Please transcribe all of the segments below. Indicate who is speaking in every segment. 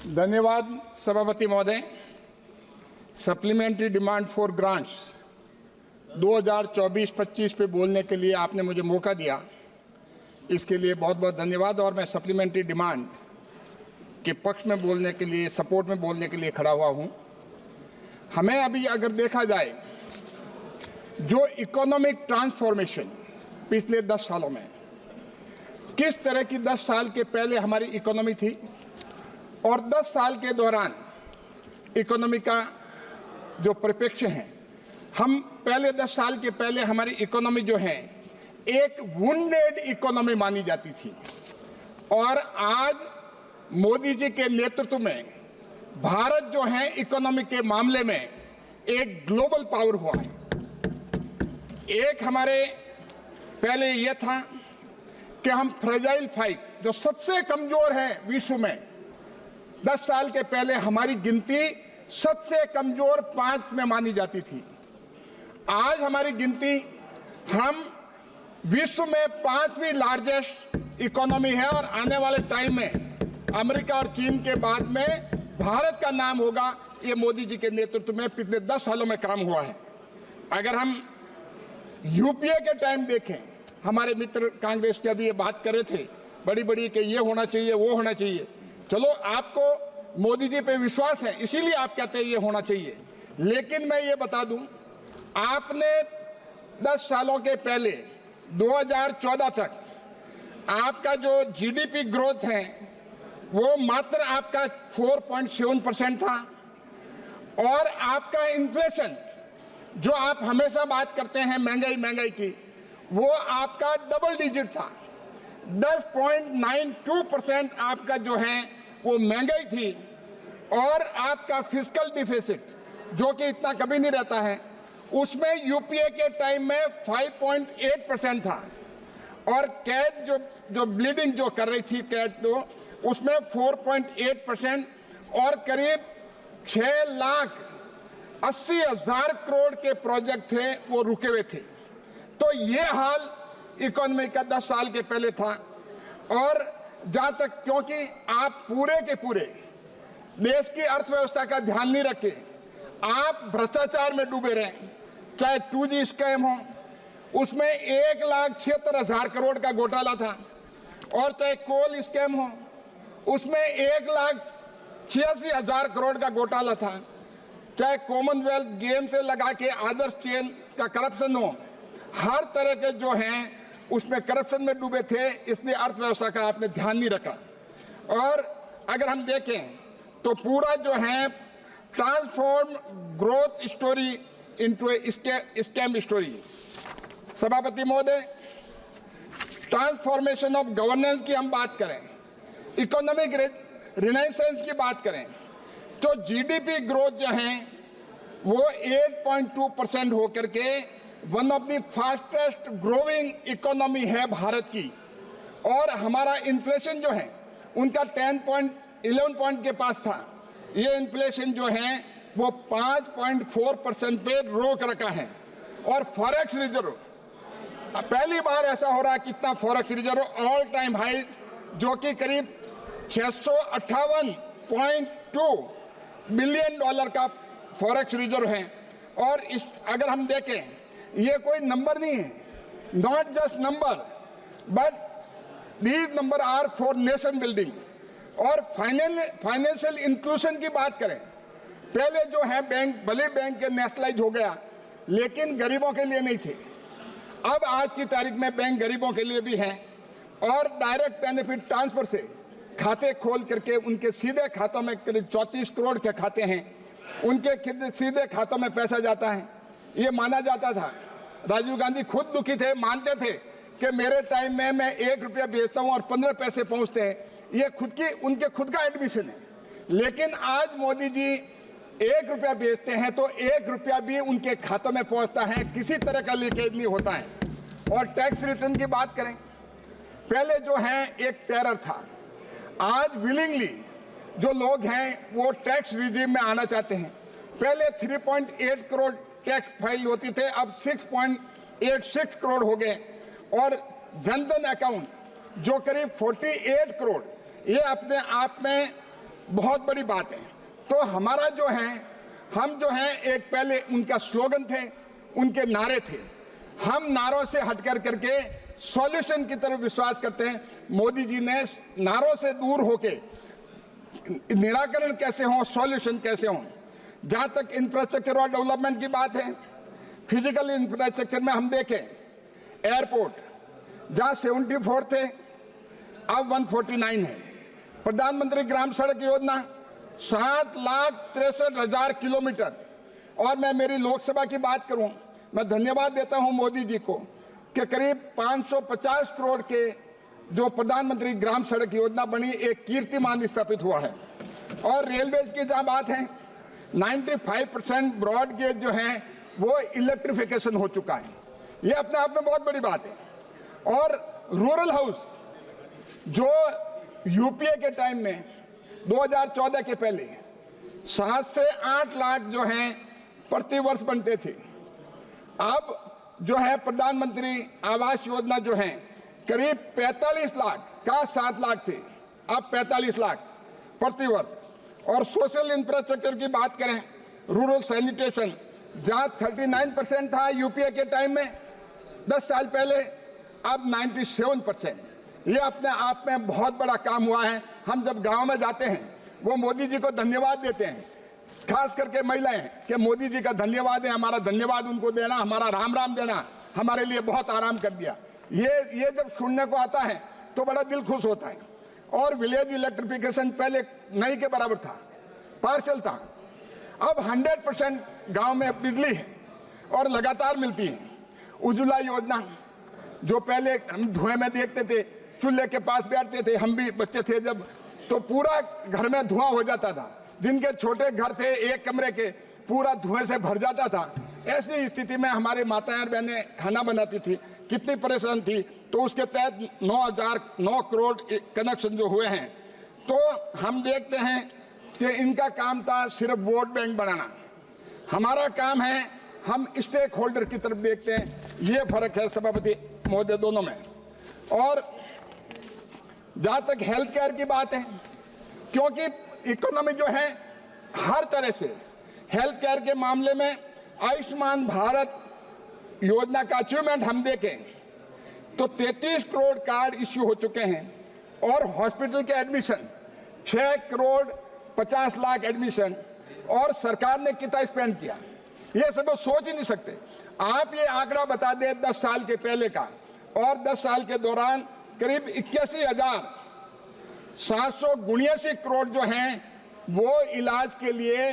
Speaker 1: धन्यवाद सभापति महोदय। सप्लीमेंट्री डिमांड फॉर ग्रांट्स 2024-25 पे बोलने के लिए आपने मुझे मौका दिया, इसके लिए बहुत बहुत धन्यवाद। और मैं सप्लीमेंट्री डिमांड के पक्ष में बोलने के लिए, सपोर्ट में बोलने के लिए खड़ा हुआ हूँ। हमें अभी अगर देखा जाए जो इकोनॉमिक ट्रांसफॉर्मेशन पिछले 10 सालों में, किस तरह की 10 साल के पहले हमारी इकोनॉमी थी और 10 साल के दौरान इकोनॉमी का जो परिप्रेक्ष्य है, हम पहले 10 साल के पहले हमारी इकोनॉमी जो है एक वुंडेड इकोनॉमी मानी जाती थी, और आज मोदी जी के नेतृत्व में भारत जो है इकोनॉमी के मामले में एक ग्लोबल पावर हुआ है। एक हमारे पहले यह था कि हम फ्रेजाइल 5 जो सबसे कमजोर है विश्व में, 10 साल के पहले हमारी गिनती सबसे कमजोर 5 में मानी जाती थी। आज हमारी गिनती, हम विश्व में 5वीं लार्जेस्ट इकोनॉमी है, और आने वाले टाइम में अमेरिका और चीन के बाद में भारत का नाम होगा। ये मोदी जी के नेतृत्व में पिछले 10 सालों में काम हुआ है। अगर हम यूपीए के टाइम देखें, हमारे मित्र कांग्रेस के अभी ये बात कर रहे थे बड़ी बड़ी कि ये होना चाहिए, वो होना चाहिए। चलो, आपको मोदी जी पे विश्वास है, इसीलिए आप कहते हैं ये होना चाहिए। लेकिन मैं ये बता दूं, आपने 10 सालों के पहले 2014 तक आपका जो जीडीपी ग्रोथ है वो मात्र आपका 4.7% था, और आपका इन्फ्लेशन जो आप हमेशा बात करते हैं महंगाई की, वो आपका डबल डिजिट था। 10.92% आपका जो है वो महंगाई थी, और आपका फिस्कल डिफिसिट जो कि इतना कभी नहीं रहता है, उसमें यूपीए के टाइम में 5.8% था, और कैट जो ब्लीडिंग जो कर रही थी कैट, तो उसमें 4.8%, और करीब 6,80,000 करोड़ के प्रोजेक्ट थे वो रुके हुए थे। तो ये हाल इकोनॉमी का 10 साल के पहले था। और जहाँ तक, क्योंकि आप पूरे के पूरे देश की अर्थव्यवस्था का ध्यान नहीं रखे, आप भ्रष्टाचार में डूबे रहे, चाहे 2G स्कैम हो, उसमें 1,76,000 करोड़ का घोटाला था, और चाहे कोल स्कैम हो, उसमें 1,86,000 करोड़ का घोटाला था, चाहे कॉमनवेल्थ गेम से लगा के आदर्श चेन का करप्शन हो, हर तरह के जो हैं उसमें करप्शन में डूबे थे। इसलिए अर्थव्यवस्था का आपने ध्यान नहीं रखा। और अगर हम देखें तो पूरा जो है transform growth story into scam story. सभापति महोदय, ट्रांसफॉर्मेशन ऑफ गवर्नेंस की हम बात करें, इकोनॉमिक रिनाइसेंस की बात करें, तो जीडीपी ग्रोथ जो है वो 8.2% होकर के one of the fastest growing economy है भारत की। और हमारा इन्फ्लेशन जो है उनका 11 पॉइंट के पास था, ये इन्फ्लेशन जो है वो 5.4% पे रोक रखा है। और फॉरेक्स रिजर्व, पहली बार ऐसा हो रहा है, कितना forex reserve all time high, जो कि करीब 658.2 बिलियन डॉलर का फॉरेक्स रिजर्व है। और अगर हम देखें, ये कोई नंबर नहीं है, not just number, but these number are for nation building. और फाइनेंशियल इंक्लूजन की बात करें, पहले जो है बैंक, भले बैंक के नेशनलाइज हो गया, लेकिन गरीबों के लिए नहीं थे। अब आज की तारीख में बैंक गरीबों के लिए भी हैं, और डायरेक्ट बेनिफिट ट्रांसफर से खाते खोल करके उनके सीधे खातों में, करीब 34 करोड़ के खाते हैं, उनके सीधे खातों में पैसा जाता है। ये माना जाता था, राजीव गांधी खुद दुखी थे, मानते थे कि मेरे टाइम में मैं 1 रुपया बेचता हूँ और 15 पैसे पहुँचते हैं। ये उनके खुद का एडमिशन है। लेकिन आज मोदी जी 1 रुपया बेचते हैं तो 1 रुपया भी उनके खातों में पहुँचता है, किसी तरह का लीकेज नहीं होता है। और टैक्स रिटर्न की बात करें, पहले जो है एक टेरर था, आज विलिंगली जो लोग हैं वो टैक्स रिजीम में आना चाहते हैं। पहले 3.8 करोड़ टैक्स फाइल होती थे, अब 6.86 करोड़ हो गए। और जनधन अकाउंट जो करीब 48 करोड़, ये अपने आप में बहुत बड़ी बात है। तो हमारा जो है, हम जो है एक पहले उनका स्लोगन थे, उनके नारे थे, हम नारों से हटकर करके सॉल्यूशन की तरफ विश्वास करते हैं। मोदी जी ने नारों से दूर होके निराकरण कैसे हो, सॉल्यूशन कैसे हो। जहां तक इंफ्रास्ट्रक्चर और डेवलपमेंट की बात है, फिजिकल इंफ्रास्ट्रक्चर में हम देखें, एयरपोर्ट जहां 74 थे अब 149 है। प्रधानमंत्री ग्राम सड़क योजना 7,63,000 किलोमीटर। और मैं मेरी लोकसभा की बात करूं, मैं धन्यवाद देता हूं मोदी जी को कि करीब 550 करोड़ के जो प्रधानमंत्री ग्राम सड़क योजना बनी, एक कीर्तिमान स्थापित हुआ है। और रेलवेज की जहां बात है, 95% ब्रॉड गेज जो है वो इलेक्ट्रिफिकेशन हो चुका है। ये अपने आप में बहुत बड़ी बात है। और रूरल हाउस जो यूपीए के टाइम में 2014 के पहले 7 से 8 लाख जो हैं प्रति वर्ष बनते थे, अब जो है प्रधानमंत्री आवास योजना जो है करीब 45 लाख का 7 लाख थे, अब 45 लाख प्रति वर्ष। और सोशल इंफ्रास्ट्रक्चर की बात करें, रूरल सैनिटेशन जहां 39% था यूपीए के टाइम में 10 साल पहले, अब 97%। ये अपने आप में बहुत बड़ा काम हुआ है। हम जब गांव में जाते हैं वो मोदी जी को धन्यवाद देते हैं, खास करके महिलाएं, कि मोदी जी का धन्यवाद है, हमारा धन्यवाद उनको देना, हमारा राम राम देना हमारे लिए बहुत आराम कर दिया। ये जब सुनने को आता है तो बड़ा दिल खुश होता है। और विलेज इलेक्ट्रिफिकेशन पहले नहीं के बराबर था, पार्शल था, अब 100% गांव में बिजली है और लगातार मिलती है। उज्ज्वला योजना जो पहले हम धुएं में देखते थे, चूल्हे के पास बैठते थे, हम भी बच्चे थे जब, तो पूरा घर में धुआं हो जाता था। जिनके छोटे घर थे एक कमरे के, पूरा धुएं से भर जाता था। ऐसी स्थिति में हमारी माताएं और बहनें खाना बनाती थी, कितनी परेशान थी। तो उसके तहत 9 करोड़ कनेक्शन जो हुए हैं। तो हम देखते हैं कि इनका काम था सिर्फ वोट बैंक बनाना, हमारा काम है हम स्टेक होल्डर की तरफ देखते हैं। ये फर्क है सभापति महोदय दोनों में। और जहां तक हेल्थ केयर की बात है, क्योंकि इकोनॉमी जो है हर तरह से हेल्थ केयर के मामले में आयुष्मान भारत योजना का अचीवमेंट हम देखें तो 33 करोड़ कार्ड इश्यू हो चुके हैं। और हॉस्पिटल के एडमिशन 6 करोड़ 50 लाख एडमिशन, और सरकार ने कितना स्पेंड किया ये सब सोच ही नहीं सकते। आप ये आंकड़ा बता दें 10 साल के पहले का, और 10 साल के दौरान करीब 81,779 करोड़ जो हैं वो इलाज के लिए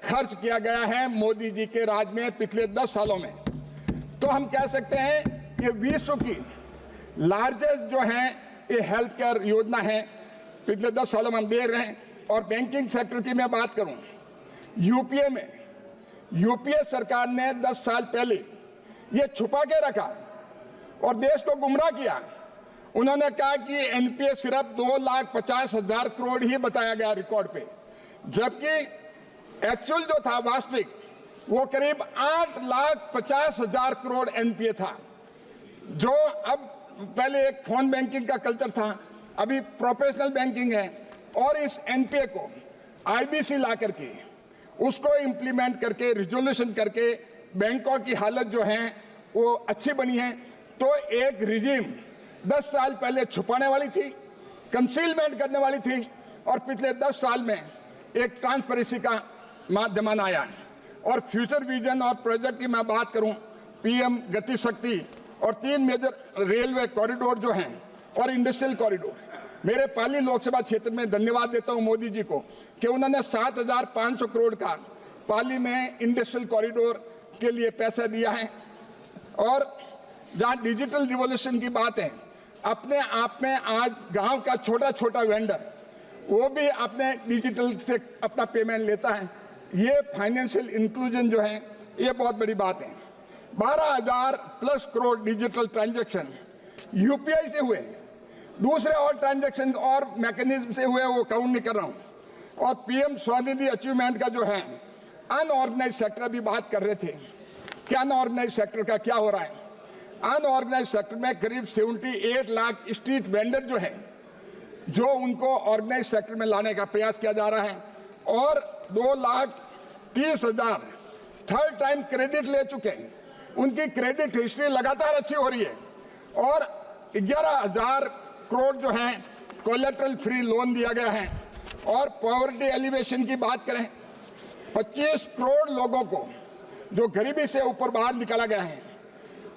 Speaker 1: खर्च किया गया है मोदी जी के राज में पिछले 10 सालों में। तो हम कह सकते हैं कि विश्व की लार्जेस्ट जो है ये हेल्थ केयर योजना है, पिछले 10 सालों में हम देख रहे हैं। और बैंकिंग सेक्टर की मैं बात करूं, यूपीए में यूपीए सरकार ने 10 साल पहले ये छुपा के रखा और देश को गुमराह किया। उन्होंने कहा कि एनपीए सिर्फ 2,50,000 करोड़ ही बताया गया रिकॉर्ड पे, जबकि एक्चुअल जो था वास्तविक वो करीब 8,50,000 करोड़ एनपीए था। जो अब पहले एक फोन बैंकिंग का कल्चर था, अभी प्रोफेशनल बैंकिंग है। और इस एनपीए को आईबीसी ला करके उसको इम्प्लीमेंट करके रिजोल्यूशन करके बैंकों की हालत जो है वो अच्छी बनी है। तो एक रिजीम 10 साल पहले छुपाने वाली थी, कंसीलमेंट करने वाली थी, और पिछले 10 साल में एक ट्रांसपेरेंसी का जमाना आया है। और फ्यूचर विजन और प्रोजेक्ट की मैं बात करूं, पीएम गति शक्ति और 3 मेजर रेलवे कॉरिडोर जो हैं और इंडस्ट्रियल कॉरिडोर, मेरे पाली लोकसभा क्षेत्र में धन्यवाद देता हूं मोदी जी को कि उन्होंने 7,500 करोड़ का पाली में इंडस्ट्रियल कॉरिडोर के लिए पैसा दिया है। और जहां डिजिटल रिवॉल्यूशन की बात है, अपने आप में आज गांव का छोटा छोटा वेंडर वो भी अपने डिजिटल से अपना पेमेंट लेता है। ये फाइनेंशियल इंक्लूजन जो है ये बहुत बड़ी बात है। 12,000 plus crore digital transaction UPI से हुए, दूसरे और ट्रांजैक्शन और मैकेनिज्म से हुए वो काउंट नहीं कर रहा हूं। और पीएम स्वनिधि अचीवमेंट का जो है, अनऑर्गेनाइज सेक्टर भी बात कर रहे थे कि अनऑर्गेनाइज सेक्टर का क्या हो रहा है। अनऑर्गेनाइज सेक्टर में करीब 78 लाख स्ट्रीट वेंडर जो है जो उनको ऑर्गेनाइज सेक्टर में लाने का प्रयास किया जा रहा है, और 2,30,000 थर्ड टाइम क्रेडिट ले चुके हैं। उनकी क्रेडिट हिस्ट्री लगातार अच्छी हो रही है, और 11,000 करोड़ जो है कोलेटरल फ्री लोन दिया गया है। और पॉवर्टी एलिवेशन की बात करें, 25 करोड़ लोगों को जो गरीबी से ऊपर बाहर निकाला गया है,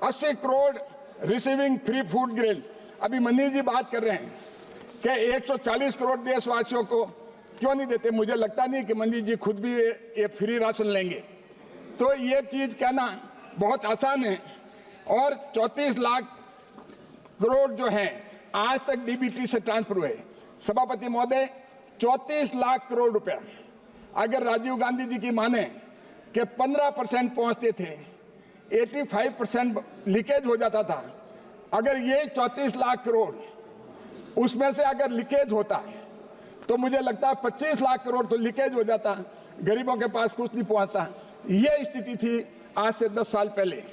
Speaker 1: 80 crore receiving free food grains. अभी मनीष जी बात कर रहे हैं कि 140 करोड़ देशवासियों को क्यों नहीं देते। मुझे लगता नहीं कि मनीष जी खुद भी ये फ्री राशन लेंगे, तो ये चीज़ कहना बहुत आसान है। और 34 लाख करोड़ जो हैं आज तक डीबीटी से ट्रांसफर हुए। सभापति महोदय, 34 लाख करोड़ रुपया अगर राजीव गांधी जी की माने कि 15% पहुंचते थे, 85% लीकेज हो जाता था। अगर ये 34 लाख करोड़ उसमें से अगर लीकेज होता तो मुझे लगता है 25 लाख करोड़ तो लीकेज हो जाता, गरीबों के पास कुछ नहीं पहुंचता। ये स्थिति थी आज से 10 साल पहले।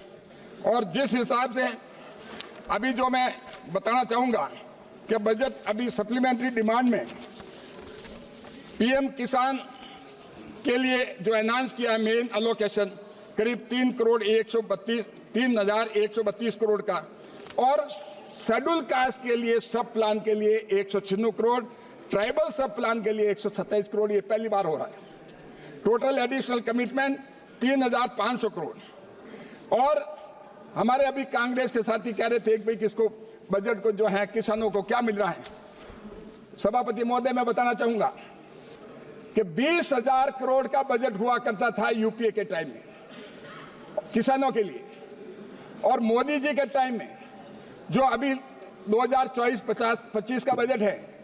Speaker 1: और जिस हिसाब से अभी जो मैं बताना चाहूँगा कि बजट अभी सप्लीमेंट्री डिमांड में पीएम किसान के लिए जो अनाउंस किया है मेन अलोकेशन करीब 3,132 करोड़ का, और शेड्यूल कास्ट के लिए सब प्लान के लिए 196 करोड़, ट्राइबल सब प्लान के लिए 127 करोड़, ये पहली बार हो रहा है। Total additional commitment 3,500 crore. और हमारे अभी कांग्रेस के साथी कह रहे थे कि भाई किसको बजट को जो है किसानों को क्या मिल रहा है। सभापति महोदय, मैं बताना चाहूंगा कि 20,000 करोड़ का बजट हुआ करता था यूपीए के टाइम में किसानों के लिए, और मोदी जी के टाइम में जो अभी 2024-25 का बजट है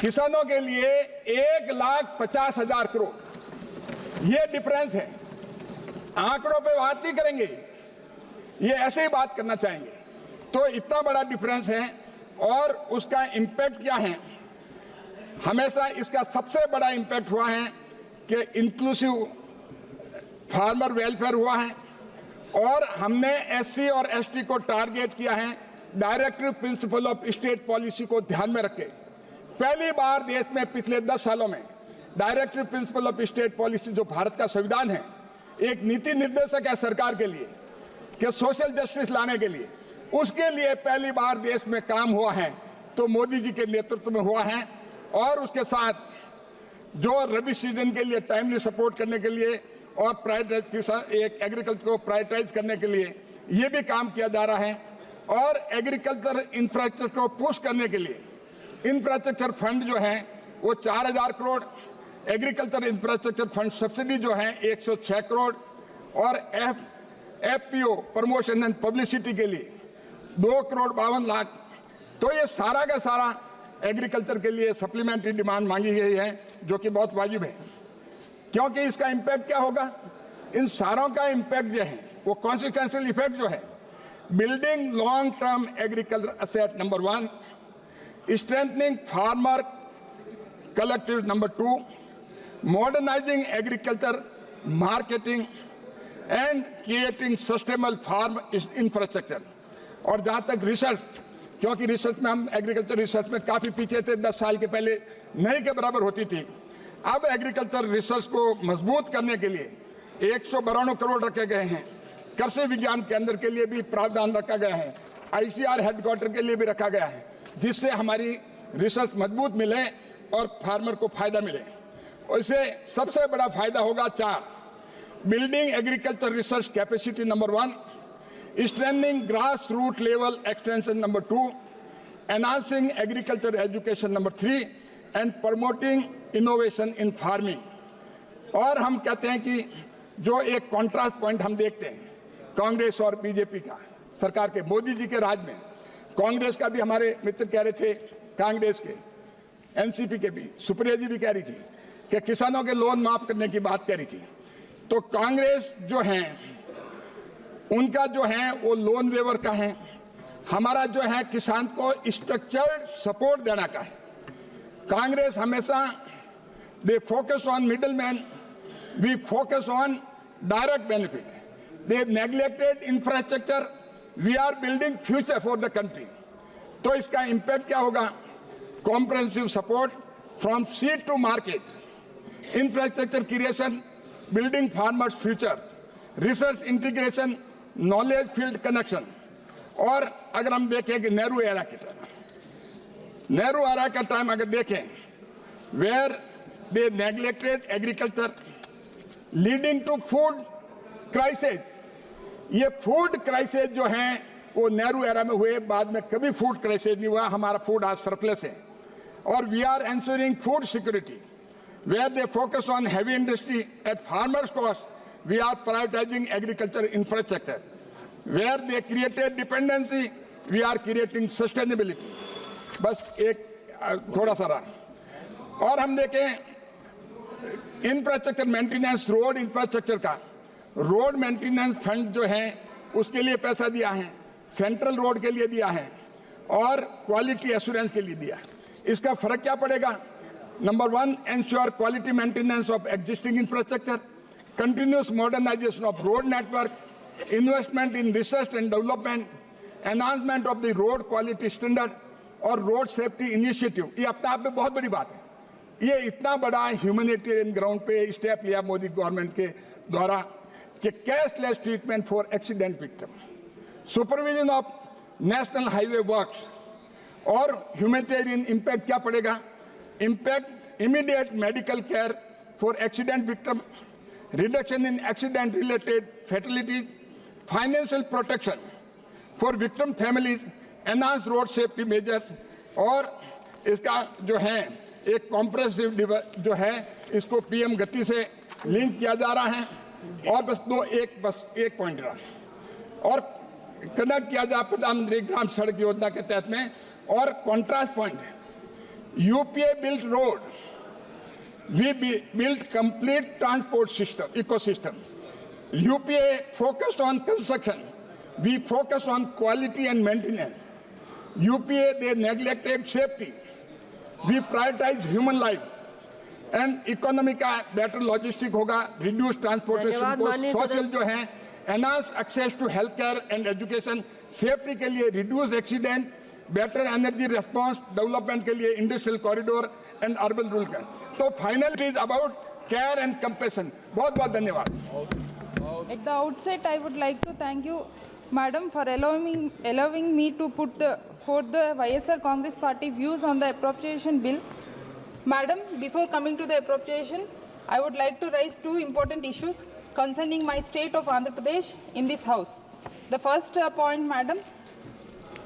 Speaker 1: किसानों के लिए 1,50,000 करोड़। ये डिफरेंस है। आंकड़ों पे बात नहीं करेंगे, ये ऐसे ही बात करना चाहेंगे। तो इतना बड़ा डिफरेंस है, और उसका इम्पैक्ट क्या है। हमेशा इसका सबसे बड़ा इम्पैक्ट हुआ है कि इंक्लूसिव फार्मर वेलफेयर हुआ है, और हमने एससी और एसटी को टारगेट किया है directive principle of state policy को ध्यान में रखे। पहली बार देश में पिछले 10 सालों में directive principle of state policy जो भारत का संविधान है, एक नीति निर्देशक है सरकार के लिए कि सोशल जस्टिस लाने के लिए, उसके लिए पहली बार देश में काम हुआ है, तो मोदी जी के नेतृत्व में हुआ है। और उसके साथ जो रबी सीजन के लिए टाइमली सपोर्ट करने के लिए और प्राइवेटाइज एक एग्रीकल्चर को प्राइवेटाइज करने के लिए ये भी काम किया जा रहा है। और एग्रीकल्चर इंफ्रास्ट्रक्चर को पुश करने के लिए इंफ्रास्ट्रक्चर फंड जो है वो 4,000 crore, agriculture infrastructure fund subsidy जो है 106 करोड़, और एफपीओ प्रमोशन एंड पब्लिसिटी के लिए 2,52,00,000। तो ये सारा का सारा एग्रीकल्चर के लिए सप्लीमेंट्री डिमांड मांगी गई है, जो कि बहुत वाजिब है। क्योंकि इसका इम्पैक्ट क्या होगा, इन सारों का इम्पैक्ट जो है वो कॉन्सिक्वेंशियल इफेक्ट जो है, building long term agriculture asset number 1, strengthening farmer collective number 2, modernising agriculture marketing and creating sustainable farm infrastructure. और जहाँ तक रिसर्च, क्योंकि रिसर्च में हम एग्रीकल्चर रिसर्च में काफ़ी पीछे थे, 10 साल के पहले नहीं के बराबर होती थी। अब एग्रीकल्चर रिसर्च को मजबूत करने के लिए 192 करोड़ रखे गए हैं। कृषि विज्ञान केंद्र के लिए भी प्रावधान रखा गया है, आईसीआर हेडक्वार्टर के लिए भी रखा गया है, जिससे हमारी रिसर्च मजबूत मिले और फार्मर को फायदा मिले। और इससे सबसे बड़ा फायदा होगा 4, building agriculture research capacity number 1, strengthening grassroots level extension number 2, enhancing agriculture education number 3, and promoting innovation in farming। और हम कहते हैं कि जो एक कॉन्ट्रास्ट पॉइंट हम देखते हैं कांग्रेस और बीजेपी का, सरकार के मोदी जी के राज में, कांग्रेस का भी हमारे मित्र कह रहे थे, कांग्रेस के एनसीपी के भी सुप्रिया जी भी कह रही थी कि किसानों के लोन माफ करने की बात कह रही थी। तो कांग्रेस जो है उनका जो है वो लोन वेवर का है, हमारा जो है किसान को स्ट्रक्चर्ड सपोर्ट देना का है। कांग्रेस हमेशा they focus on middle man, we focus on direct benefit, they neglected infrastructure, we are building future for the country. तो इसका इम्पैक्ट क्या होगा comprehensive support from seed to market, infrastructure creation, building farmers' future, research integration, knowledge field connection. और अगर हम देखें कि Nehru era के टाइम, नेहरू एरा का टाइम अगर देखें, where they neglected agriculture, leading to food crisis. ये फूड क्राइसिस जो हैं वो नेहरू एरा में हुए, बाद में कभी फूड क्राइसिस नहीं हुआ. हमारा फूड आज सरप्लस है. और we are ensuring food security, where they focus on heavy industry at farmers cost. We are prioritising agriculture infrastructure, where they created dependency, we are creating sustainability. बस एक थोड़ा सा रहा. और हम देखें इंफ्रास्ट्रक्चर मेंटेनेंस, रोड इंफ्रास्ट्रक्चर का, road maintenance fund जो है उसके लिए पैसा दिया है, सेंट्रल रोड के लिए दिया है और क्वालिटी एश्योरेंस के लिए दिया है. इसका फर्क क्या पड़ेगा? Number 1, ensure quality maintenance of existing infrastructure, continuous modernisation of road network, investment in research and development, enhancement of the road quality standard और रोड सेफ्टी इनिशिएटिव. ये अपने आप में बहुत बड़ी बात है. ये इतना बड़ा ह्यूमैनिटेरियन ग्राउंड पे स्टेप लिया मोदी गवर्नमेंट के द्वारा कि cashless treatment for accident victim, supervision of national highway works. और ह्यूमैनिटेरियन इम्पैक्ट क्या पड़ेगा? Impact immediate medical care for accident victim, reduction in accident related fatalities, financial protection for victim families, enhance road safety measures. और इसका जो है एक compressive जो है इसको पीएम गति से लिंक किया जा रहा है. और बस एक पॉइंट रहा, और कनेक्ट किया जाए प्रधानमंत्री ग्राम सड़क योजना के तहत में. और कॉन्ट्रास्ट पॉइंट है, UPA built road, we built complete transport system ecosystem. UPA focused on construction, we focus on quality and maintenance. UPA they neglected safety, we prioritise human life and economy का better logistic होगा, reduce transportation को, social जो है enhance access to health care and education, safety के लिए reduce accident, better energy response, development के लिए industrial corridor and urban rural का. तो final it is about care and compassion. बहुत बहुत धन्यवाद.
Speaker 2: At the outset, I would like to thank you, Madam, for allowing me to put forth the YSR Congress Party views on the appropriation bill. Madam, before coming to the appropriation, I would like to raise 2 important issues concerning my state of Andhra Pradesh in this House. The first point, Madam,